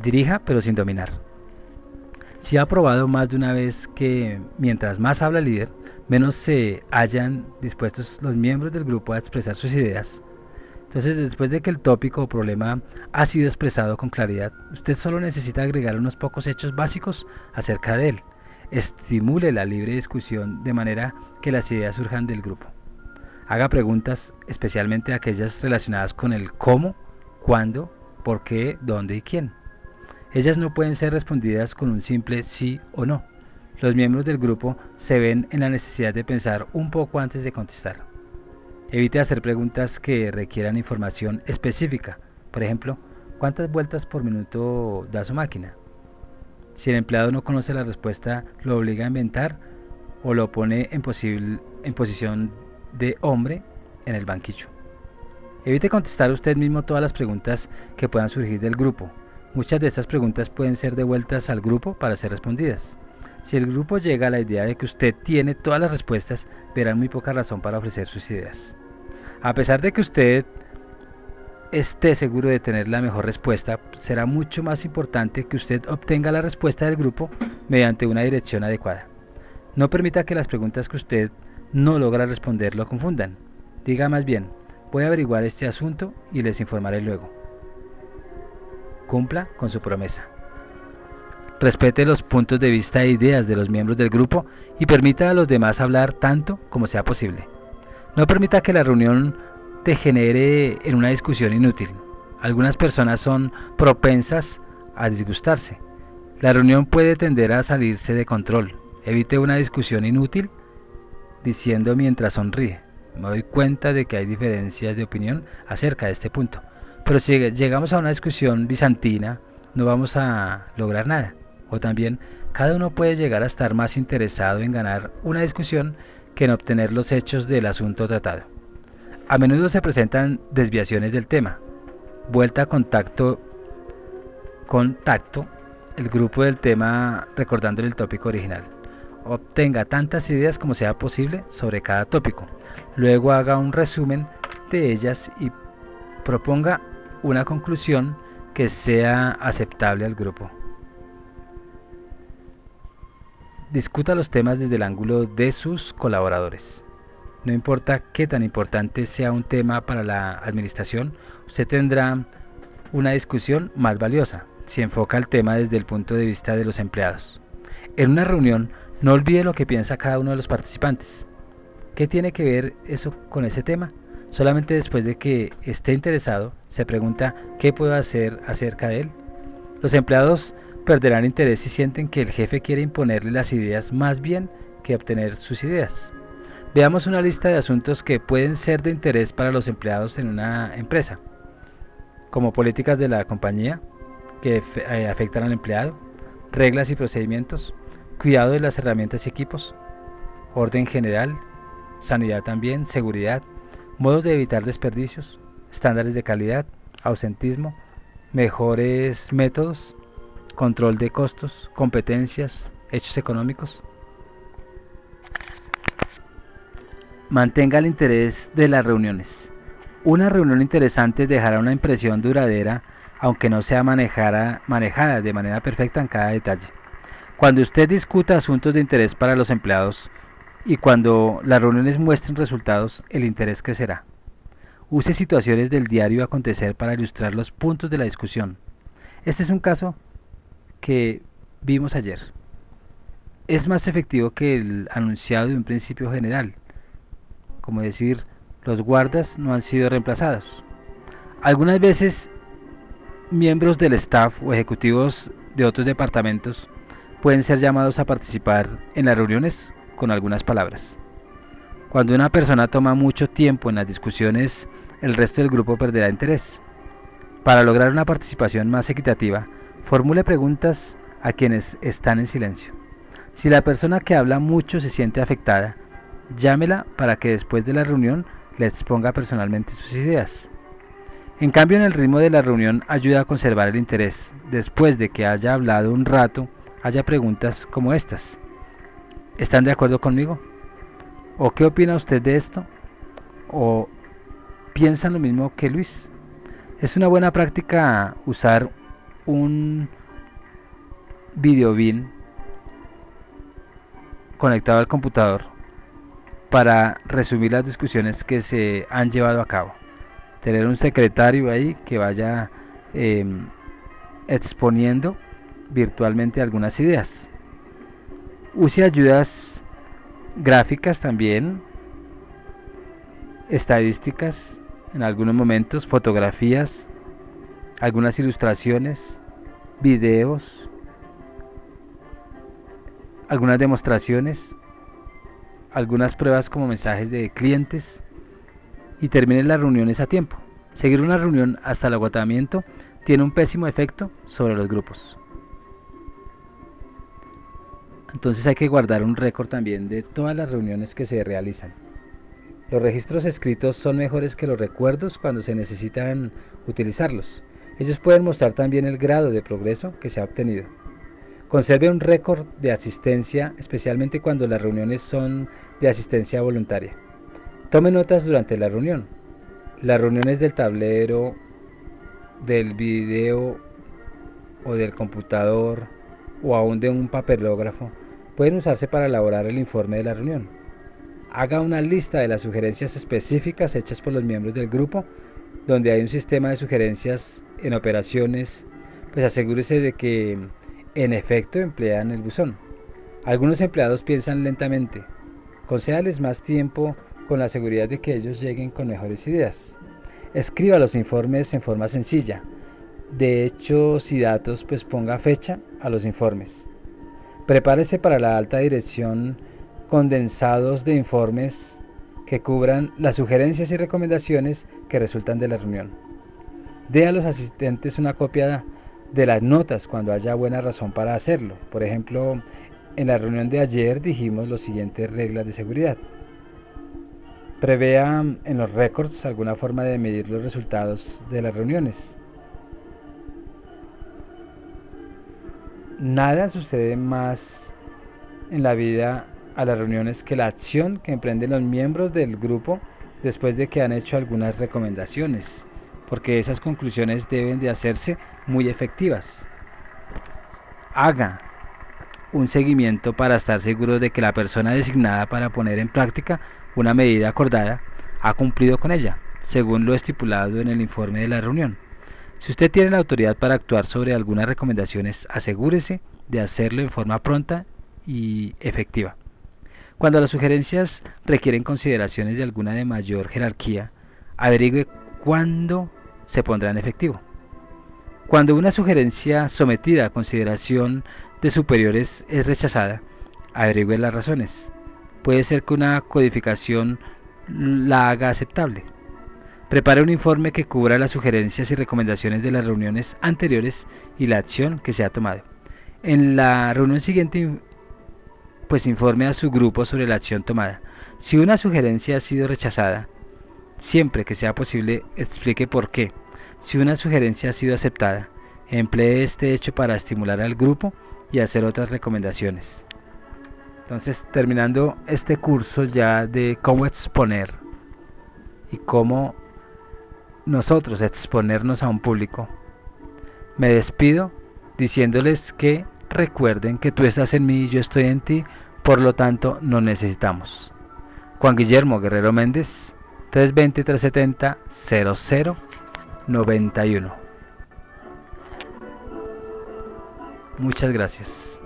Dirija pero sin dominar. Se ha probado más de una vez que mientras más habla el líder, menos se hallan dispuestos los miembros del grupo a expresar sus ideas. Entonces, después de que el tópico o problema ha sido expresado con claridad, usted solo necesita agregar unos pocos hechos básicos acerca de él. Estimule la libre discusión de manera que las ideas surjan del grupo. Haga preguntas, especialmente aquellas relacionadas con el cómo, cuándo, por qué, dónde y quién. Ellas no pueden ser respondidas con un simple sí o no. Los miembros del grupo se ven en la necesidad de pensar un poco antes de contestar. Evite hacer preguntas que requieran información específica. Por ejemplo, ¿cuántas vueltas por minuto da su máquina? Si el empleado no conoce la respuesta, lo obliga a inventar o lo pone en posición de hombre en el banquillo. Evite contestar usted mismo todas las preguntas que puedan surgir del grupo. Muchas de estas preguntas pueden ser devueltas al grupo para ser respondidas. Si el grupo llega a la idea de que usted tiene todas las respuestas, verán muy poca razón para ofrecer sus ideas. A pesar de que usted esté seguro de tener la mejor respuesta, será mucho más importante que usted obtenga la respuesta del grupo mediante una dirección adecuada. No permita que las preguntas que usted no logra responder lo confundan. Diga más bien, voy a averiguar este asunto y les informaré luego. Cumpla con su promesa. Respete los puntos de vista e ideas de los miembros del grupo y permita a los demás hablar tanto como sea posible. No permita que la reunión degenere en una discusión inútil. Algunas personas son propensas a disgustarse. La reunión puede tender a salirse de control. Evite una discusión inútil diciendo mientras sonríe: me doy cuenta de que hay diferencias de opinión acerca de este punto, pero si llegamos a una discusión bizantina no vamos a lograr nada. O también, cada uno puede llegar a estar más interesado en ganar una discusión que en obtener los hechos del asunto tratado. A menudo se presentan desviaciones del tema. Vuelta a contacto, el grupo del tema recordándole el tópico original. Obtenga tantas ideas como sea posible sobre cada tópico. Luego haga un resumen de ellas y proponga una conclusión que sea aceptable al grupo. Discuta los temas desde el ángulo de sus colaboradores. No importa qué tan importante sea un tema para la administración, usted tendrá una discusión más valiosa si enfoca el tema desde el punto de vista de los empleados. En una reunión, no olvide lo que piensa cada uno de los participantes. ¿Qué tiene que ver eso con ese tema? Solamente después de que esté interesado, se pregunta qué puedo hacer acerca de él. Los empleados perderán interés si sienten que el jefe quiere imponerle las ideas más bien que obtener sus ideas. Veamos una lista de asuntos que pueden ser de interés para los empleados en una empresa, como políticas de la compañía que afectan al empleado, reglas y procedimientos, cuidado de las herramientas y equipos, orden general, sanidad también, seguridad, modos de evitar desperdicios, estándares de calidad, ausentismo, mejores métodos, control de costos, competencias, hechos económicos. Mantenga el interés de las reuniones. Una reunión interesante dejará una impresión duradera, aunque no sea manejada de manera perfecta en cada detalle. Cuando usted discuta asuntos de interés para los empleados y cuando las reuniones muestren resultados, el interés crecerá. Use situaciones del diario acontecer para ilustrar los puntos de la discusión. Este es un caso que vimos ayer. Es más efectivo que el anunciado de un principio general, como decir, los guardas no han sido reemplazados. Algunas veces, miembros del staff o ejecutivos de otros departamentos pueden ser llamados a participar en las reuniones con algunas palabras. Cuando una persona toma mucho tiempo en las discusiones, el resto del grupo perderá interés. Para lograr una participación más equitativa, formule preguntas a quienes están en silencio. Si la persona que habla mucho se siente afectada, llámela para que después de la reunión le exponga personalmente sus ideas. En cambio, en el ritmo de la reunión ayuda a conservar el interés. Después de que haya hablado un rato, haya preguntas como estas. ¿Están de acuerdo conmigo? ¿O qué opina usted de esto? ¿O piensan lo mismo que Luis? Es una buena práctica usar un videobeam conectado al computador para resumir las discusiones que se han llevado a cabo. Tener un secretario ahí que vaya exponiendo virtualmente algunas ideas. Use ayudas gráficas también, estadísticas en algunos momentos, fotografías, algunas ilustraciones, videos, algunas demostraciones, algunas pruebas como mensajes de clientes, y termine las reuniones a tiempo. Seguir una reunión hasta el agotamiento tiene un pésimo efecto sobre los grupos. Entonces hay que guardar un récord también de todas las reuniones que se realizan. Los registros escritos son mejores que los recuerdos cuando se necesitan utilizarlos. Ellos pueden mostrar también el grado de progreso que se ha obtenido. Conserve un récord de asistencia, especialmente cuando las reuniones son de asistencia voluntaria. Tome notas durante la reunión. Las reuniones del tablero, del video o del computador o aún de un papelógrafo pueden usarse para elaborar el informe de la reunión. Haga una lista de las sugerencias específicas hechas por los miembros del grupo, donde hay un sistema de sugerencias en operaciones, pues asegúrese de que en efecto emplean el buzón. Algunos empleados piensan lentamente. Concédales más tiempo con la seguridad de que ellos lleguen con mejores ideas. Escriba los informes en forma sencilla. De hechos y datos, pues ponga fecha a los informes. Prepárese para la alta dirección condensados de informes que cubran las sugerencias y recomendaciones que resultan de la reunión. Dé a los asistentes una copia de las notas cuando haya buena razón para hacerlo. Por ejemplo, en la reunión de ayer dijimos las siguientes reglas de seguridad. Prevea en los récords alguna forma de medir los resultados de las reuniones. Nada sucede más en la vida a las reuniones que la acción que emprenden los miembros del grupo después de que han hecho algunas recomendaciones, porque esas conclusiones deben de hacerse muy efectivas. Haga un seguimiento para estar seguro de que la persona designada para poner en práctica una medida acordada ha cumplido con ella, según lo estipulado en el informe de la reunión. Si usted tiene la autoridad para actuar sobre algunas recomendaciones, asegúrese de hacerlo en forma pronta y efectiva. Cuando las sugerencias requieren consideraciones de alguna de mayor jerarquía, averigüe cuándo se pondrá en efectivo. Cuando una sugerencia sometida a consideración de superiores es rechazada, averigüe las razones. Puede ser que una codificación la haga aceptable. Prepare un informe que cubra las sugerencias y recomendaciones de las reuniones anteriores y la acción que se ha tomado. En la reunión siguiente, pues informe a su grupo sobre la acción tomada. Si una sugerencia ha sido rechazada, siempre que sea posible, explique por qué. Si una sugerencia ha sido aceptada, emplee este hecho para estimular al grupo y hacer otras recomendaciones. Entonces, terminando este curso ya de cómo exponer y cómo nosotros exponernos a un público, me despido diciéndoles que recuerden que tú estás en mí y yo estoy en ti, por lo tanto nos necesitamos. Juan Guillermo Guerrero Méndez, 320-370-0091. Muchas gracias.